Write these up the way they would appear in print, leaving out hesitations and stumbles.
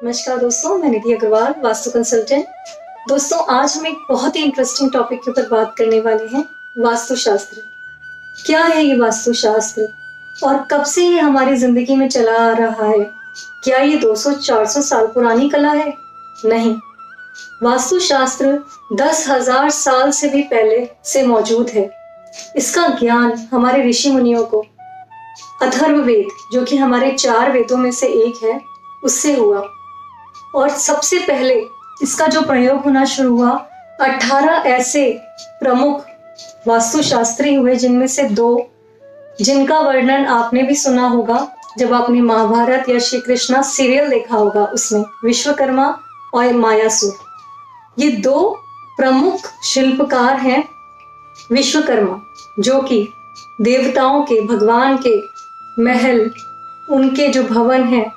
नमस्कार दोस्तों, मैं निधि अग्रवाल, वास्तु कंसल्टेंट। दोस्तों, आज हम एक बहुत ही इंटरेस्टिंग टॉपिक के ऊपर बात करने वाले हैं, वास्तुशास्त्र। क्या है ये वास्तुशास्त्र और कब से ये हमारी जिंदगी में चला आ रहा है? क्या ये 200-400 साल पुरानी कला है? नहीं, वास्तुशास्त्र 10,000 साल से भी पहले से मौजूद है। इसका ज्ञान हमारे ऋषि मुनियों को अथर्ववेद, जो कि हमारे 4 वेदों में से एक है, उससे हुआ। और सबसे पहले इसका जो प्रयोग होना शुरू हुआ, 18 ऐसे प्रमुख वास्तुशास्त्री हुए, जिनमें से 2 जिनका वर्णन आपने भी सुना होगा जब आपने महाभारत या श्री कृष्णा सीरियल देखा होगा। उसमें विश्वकर्मा और मायासुर, ये 2 प्रमुख शिल्पकार हैं। विश्वकर्मा जो कि देवताओं के, भगवान के महल, उनके जो भवन हैं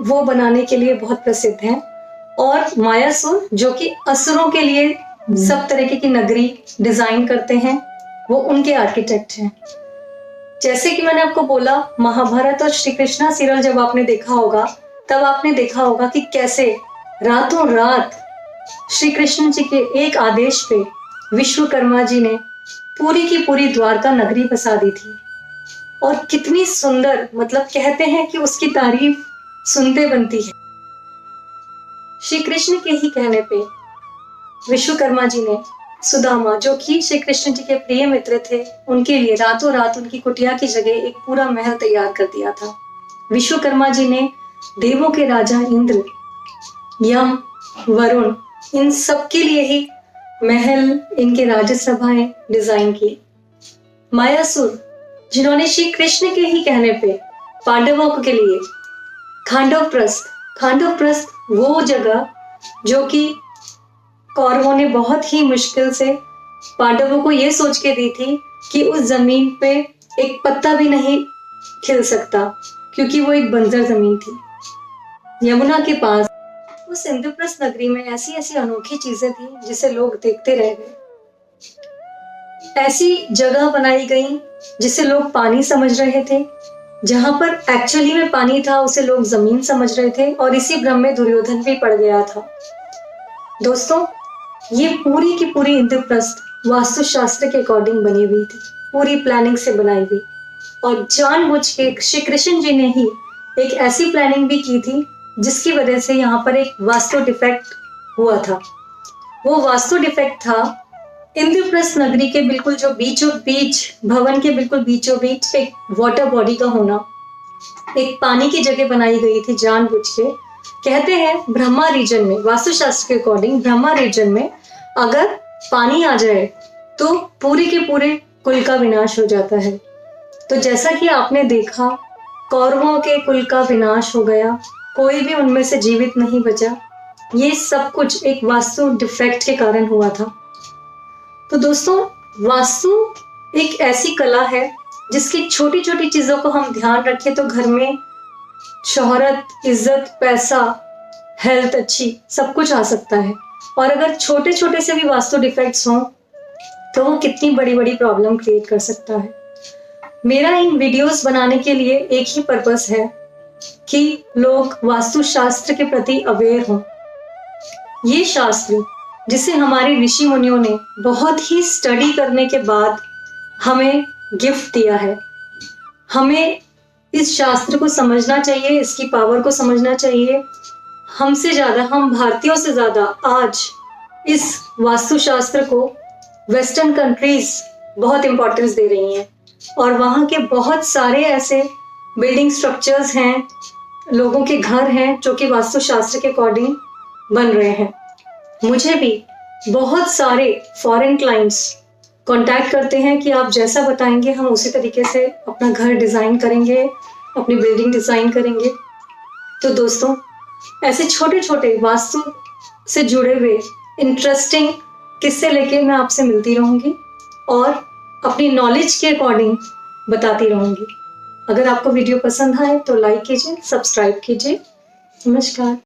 वो बनाने के लिए बहुत प्रसिद्ध हैं। और मायासुर जो कि असुरों के लिए सब तरीके की नगरी डिजाइन करते हैं, वो उनके आर्किटेक्ट हैं। जैसे कि मैंने आपको बोला, महाभारत और श्री कृष्णा सीरियल जब आपने देखा होगा, तब आपने देखा होगा कि कैसे रातों रात श्री कृष्ण जी के एक आदेश पे विश्वकर्मा जी ने पूरी की पूरी द्वारका नगरी बसा दी थी। और कितनी सुंदर, मतलब कहते हैं कि उसकी तारीफ सुनते बनती है। श्री कृष्ण के ही कहने पे विश्वकर्मा जी ने सुदामा, जो कि श्री कृष्ण जी के प्रिय मित्र थे, उनके लिए रातों रात उनकी कुटिया की जगह एक पूरा महल तैयार कर दिया था। विश्वकर्मा जी ने देवों के राजा इंद्र, यम, वरुण, इन सब के लिए ही महल, इनके राज्यसभाएं डिजाइन की। मायासुर, जिन्होंने श्री कृष्ण के ही कहने पे पांडवों के लिए खांडवप्रस्थ वो जगह जो कि कौरवों ने बहुत ही मुश्किल से पांडवों को ये सोच के दी थी कि उस जमीन पे एक पत्ता भी नहीं खिल सकता, क्योंकि वो एक बंजर जमीन थी। यमुना के पास उस इंद्रप्रस्थ नगरी में ऐसी ऐसी अनोखी चीजें थी जिसे लोग देखते रह गए। ऐसी जगह बनाई गई जिसे लोग पानी समझ रहे थे, जहां पर एक्चुअली में पानी था उसे लोग जमीन समझ रहे थे, और इसी भ्रम में दुर्योधन भी पड़ गया था। दोस्तों, ये पूरी की पूरी इंद्रप्रस्थ वास्तुशास्त्र के अकॉर्डिंग बनी हुई थी, पूरी प्लानिंग से बनाई हुई। और जानबूझ के श्री कृष्ण जी ने ही एक ऐसी प्लानिंग भी की थी जिसकी वजह से यहाँ पर एक वास्तु डिफेक्ट हुआ था। वो वास्तु डिफेक्ट था इंद्रप्रस्थ नगरी के बिल्कुल जो बीचों बीच, भवन के बिल्कुल बीचों बीच एक वाटर बॉडी का होना। एक पानी की जगह बनाई गई थी जानबूझ के। कहते हैं ब्रह्मा रीजन में, वास्तुशास्त्र के अकॉर्डिंग ब्रह्मा रीजन में अगर पानी आ जाए तो पूरे के पूरे कुल का विनाश हो जाता है। तो जैसा कि आपने देखा, कौरवों के कुल का विनाश हो गया, कोई भी उनमें से जीवित नहीं बचा। ये सब कुछ एक वास्तु डिफेक्ट के कारण हुआ था। तो दोस्तों, वास्तु एक ऐसी कला है जिसकी छोटी छोटी चीजों को हम ध्यान रखें तो घर में शोहरत, इज्जत, पैसा, हेल्थ अच्छी, सब कुछ आ सकता है। और अगर छोटे छोटे से भी वास्तु डिफेक्ट्स हों तो वो कितनी बड़ी बड़ी प्रॉब्लम क्रिएट कर सकता है। मेरा इन वीडियोस बनाने के लिए एक ही पर्पस है कि लोग वास्तुशास्त्र के प्रति अवेयर हों। ये शास्त्र जिसे हमारे ऋषि मुनियों ने बहुत ही स्टडी करने के बाद हमें गिफ्ट दिया है, हमें इस शास्त्र को समझना चाहिए, इसकी पावर को समझना चाहिए। हमसे ज्यादा, हम भारतीयों से ज्यादा आज इस वास्तुशास्त्र को वेस्टर्न कंट्रीज बहुत इंपॉर्टेंस दे रही हैं, और वहाँ के बहुत सारे ऐसे बिल्डिंग स्ट्रक्चर्स हैं, लोगों के घर हैं जो कि वास्तुशास्त्र के अकॉर्डिंग बन रहे हैं। मुझे भी बहुत सारे फॉरेन क्लाइंट्स कांटेक्ट करते हैं कि आप जैसा बताएंगे हम उसी तरीके से अपना घर डिज़ाइन करेंगे, अपनी बिल्डिंग डिज़ाइन करेंगे। तो दोस्तों, ऐसे छोटे छोटे वास्तु से जुड़े हुए इंटरेस्टिंग किस्से लेके मैं आपसे मिलती रहूँगी और अपनी नॉलेज के अकॉर्डिंग बताती रहूँगी। अगर आपको वीडियो पसंद आए तो लाइक कीजिए, सब्सक्राइब कीजिए। नमस्कार।